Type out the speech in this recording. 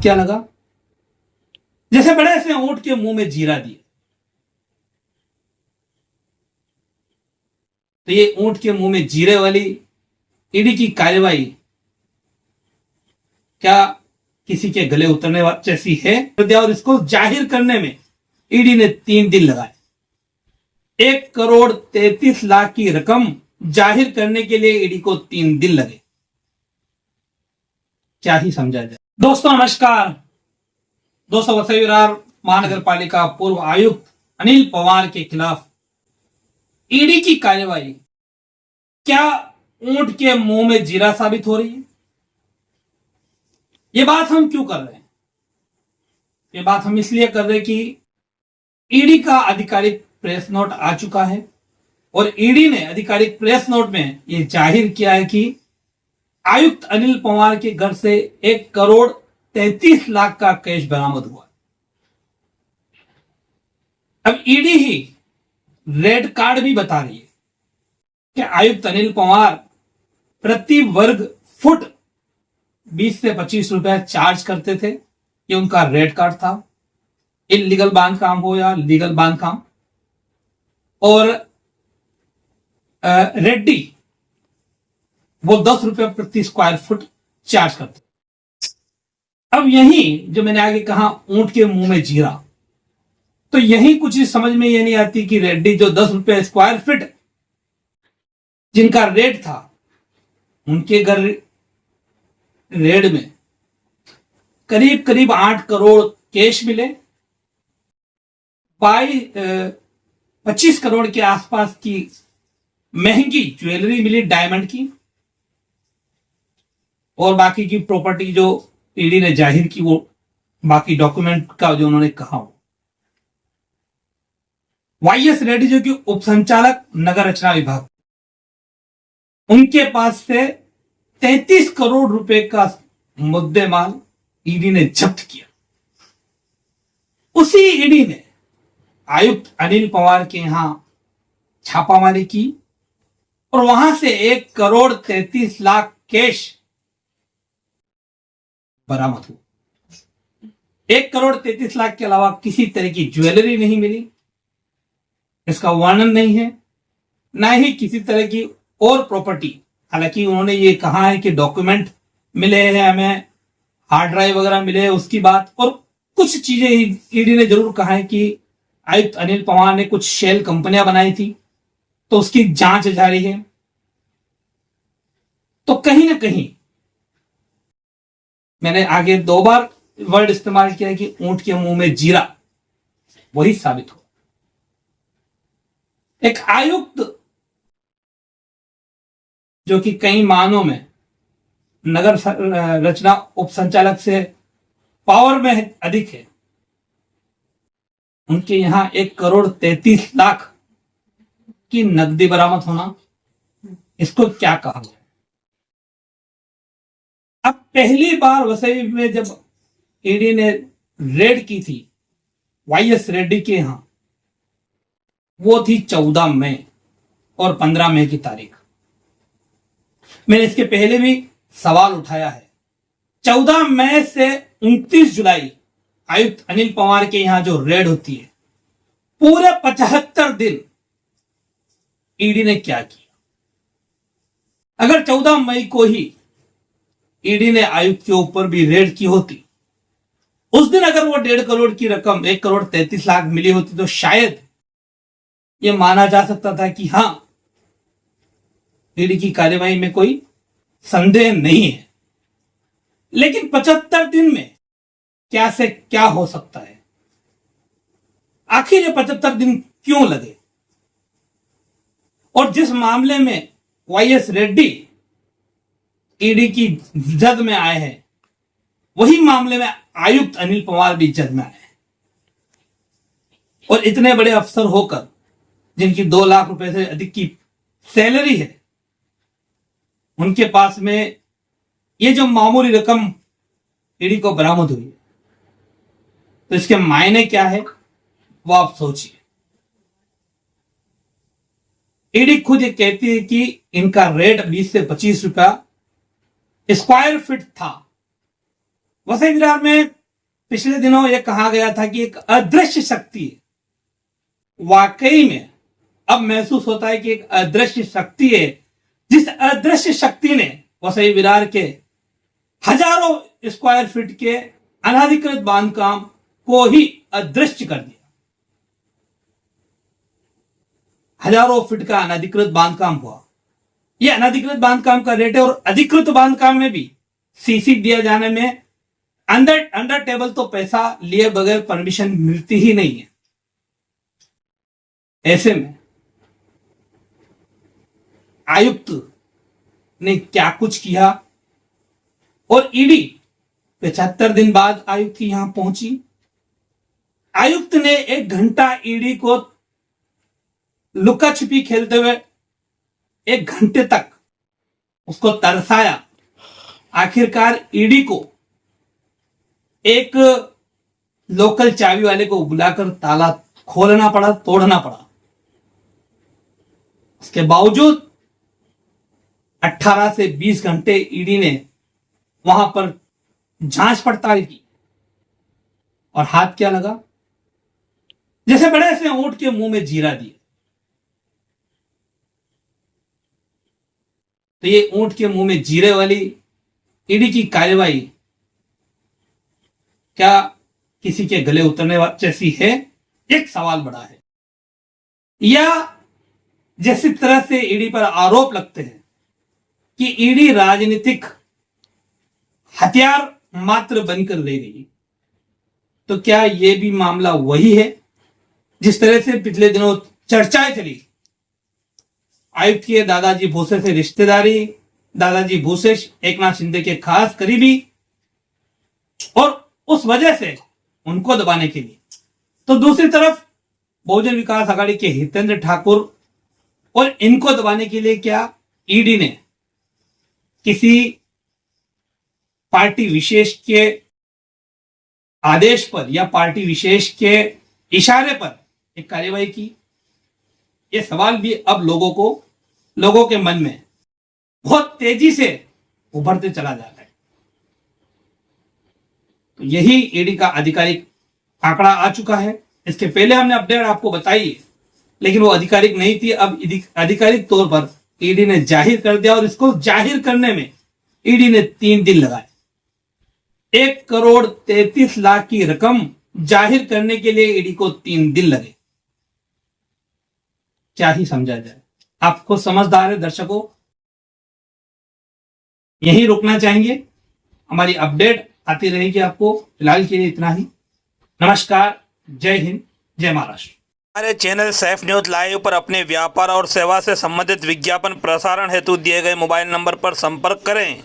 अब क्या लगा? जैसे बड़े से ऊंट के मुंह में जीरा दिए। तो ये ऊंट के मुंह में जीरे वाली ईडी की कार्यवाही क्या किसी के गले उतरने जैसी है? और इसको जाहिर करने में ईडी ने 3 दिन लगाए। 1,33,00,000 की रकम जाहिर करने के लिए ईडी को 3 दिन लगे। क्या ही समझा जाए। दोस्तों नमस्कार। दोस्तों वसई विरार महानगर पालिका पूर्व आयुक्त अनिल पवार के खिलाफ ईडी की कार्यवाही क्या ऊंट के मुंह में जीरा साबित हो रही है? ये बात हम क्यों कर रहे हैं? ये बात हम इसलिए कर रहे हैं कि ईडी का आधिकारिक प्रेस नोट आ चुका है और ईडी ने आधिकारिक प्रेस नोट में यह जाहिर किया है कि आयुक्त अनिल पवार के घर से 1,33,00,000 का कैश बरामद हुआ। अब ईडी ही रेड कार्ड भी बता रही है कि आयुक्त अनिल पवार प्रति वर्ग फुट 20 से 25 रुपए चार्ज करते थे। ये उनका रेड कार्ड था। इलीगल बांधकाम हो या लीगल बांधकाम। और रेड्डी वो 10 रुपए प्रति स्क्वायर फुट चार्ज करते। अब यही जो मैंने आगे कहा ऊंट के मुंह में जीरा, तो यही कुछ समझ में ये नहीं आती कि रेड्डी जो 10 रुपए स्क्वायर फीट जिनका रेट था, उनके घर रेड में करीब करीब 8 करोड़ कैश मिले, 25 करोड़ के आसपास की महंगी ज्वेलरी मिली डायमंड की, और बाकी की प्रॉपर्टी जो ईडी ने जाहिर की वो बाकी डॉक्यूमेंट का जो उन्होंने कहा वो वाईएस रेड्डी जो कि उप संचालक नगर रचना विभाग, उनके पास से 33 करोड़ रुपए का मुद्देमाल ईडी ने जब्त किया। उसी ईडी ने आयुक्त अनिल पवार के यहां छापामारी की और वहां से 1,33,00,000 कैश बरामद हुआ। 1,33,00,000 के अलावा किसी तरह की ज्वेलरी नहीं मिली, इसका वर्णन नहीं है, ना ही किसी तरह की और प्रॉपर्टी। हालांकि उन्होंने ये कहा है कि डॉक्यूमेंट मिले हैं हमें, हार्ड ड्राइव वगैरह मिले हैं उसकी बात, और कुछ चीजें ईडी ने जरूर कहा है कि आयुक्त अनिल पवार ने कुछ शेल कंपनियां बनाई थी तो उसकी जांच जारी है। तो कहीं ना कहीं मैंने आगे 2 बार वर्ड इस्तेमाल किया कि ऊंट के मुंह में जीरा, वही साबित हो। एक आयुक्त जो कि कई मानों में नगर रचना उप संचालक से पावर में अधिक है, उनके यहां 1,33,00,000 की नकदी बरामद होना, इसको क्या कहा जाए? अब पहली बार वसई में जब ईडी ने रेड की थी वाईएस रेड्डी के यहां, वो थी 14 मई और 15 मई की तारीख। मैंने इसके पहले भी सवाल उठाया है। 14 मई से 29 जुलाई आयुक्त अनिल पवार के यहां जो रेड होती है, पूरे 75 दिन ईडी ने क्या किया? अगर 14 मई को ही ईडी ने आयुक्त के ऊपर भी रेड की होती, उस दिन अगर वो 1.5 करोड़ की रकम 1,33,00,000 मिली होती, तो शायद ये माना जा सकता था कि हां ईडी की कार्यवाही में कोई संदेह नहीं है। लेकिन 75 दिन में क्या से क्या हो सकता है? आखिर ये 75 दिन क्यों लगे? और जिस मामले में वाईएस रेड्डी ईडी की जद में आए हैं, वही मामले में आयुक्त अनिल पवार भी जद में आए हैं। और इतने बड़े अफसर होकर जिनकी 2 लाख रुपए से अधिक की सैलरी है, उनके पास में ये जो मामूली रकम ईडी को बरामद हुई है, तो इसके मायने क्या है वो आप सोचिए। ईडी खुद ये कहती है कि इनका रेट 20 से 25 रुपया स्क्वायर फीट था, वसई विरार में पिछले दिनों यह कहा गया था कि एक अदृश्य शक्ति है, वाकई में अब महसूस होता है कि एक अदृश्य शक्ति है, जिस अदृश्य शक्ति ने वसई विरार के हजारों स्क्वायर फीट के अनाधिकृत बांधकाम को ही अदृश्य कर दिया। हजारों फीट का अनाधिकृत बांधकाम हुआ। यह अनाधिकृत बांधकाम का रेट है और अधिकृत बांधकाम में भी सीसी दिया जाने में अंडर टेबल तो पैसा लिए बगैर परमिशन मिलती ही नहीं है। ऐसे में आयुक्त ने क्या कुछ किया और ईडी 75 दिन बाद आयुक्त यहां पहुंची। आयुक्त ने 1 घंटा ईडी को लुका छिपी खेलते हुए 1 घंटे तक उसको तरसाया। आखिरकार ईडी को एक लोकल चाबी वाले को बुलाकर ताला खोलना पड़ा, तोड़ना पड़ा। इसके बावजूद 18 से 20 घंटे ईडी ने वहां पर जांच पड़ताल की और हाथ क्या लगा, जैसे बड़े से ऊंट के मुंह में जीरा दिए। तो ये ऊंट के मुंह में जीरे वाली ईडी की कार्यवाही क्या किसी के गले उतरने जैसी है? एक सवाल बड़ा है। या जिस तरह से ईडी पर आरोप लगते हैं कि ईडी राजनीतिक हथियार मात्र बनकर रह गई, तो क्या यह भी मामला वही है जिस तरह से पिछले दिनों चर्चाएं चली? आयुक्त के दादाजी भूसे से रिश्तेदारी, दादाजी भूसे एकनाथ शिंदे के खास करीबी, और उस वजह से उनको दबाने के लिए। तो दूसरी तरफ बहुजन विकास आघाड़ी के हितेंद्र ठाकुर, और इनको दबाने के लिए क्या ईडी ने किसी पार्टी विशेष के आदेश पर या पार्टी विशेष के इशारे पर एक कार्यवाही की? यह सवाल भी अब लोगों के मन में बहुत तेजी से उभरते चला जा रहा है। तो यही ईडी का आधिकारिक आंकड़ा आ चुका है। इसके पहले हमने अपडेट आपको बताई है, लेकिन वो आधिकारिक नहीं थी। अब आधिकारिक तौर पर ईडी ने जाहिर कर दिया, और इसको जाहिर करने में ईडी ने 3 दिन लगाए। 1,33,00,000 की रकम जाहिर करने के लिए ईडी को 3 दिन लगे। क्या ही समझा जाए? आपको समझदार है दर्शकों, यहीं रुकना चाहेंगे। हमारी अपडेट आती रहेगी आपको। फिलहाल के लिए इतना ही। नमस्कार, जय हिंद, जय महाराष्ट्र। हमारे चैनल सैफ न्यूज लाइव पर अपने व्यापार और सेवा से संबंधित विज्ञापन प्रसारण हेतु दिए गए मोबाइल नंबर पर संपर्क करें।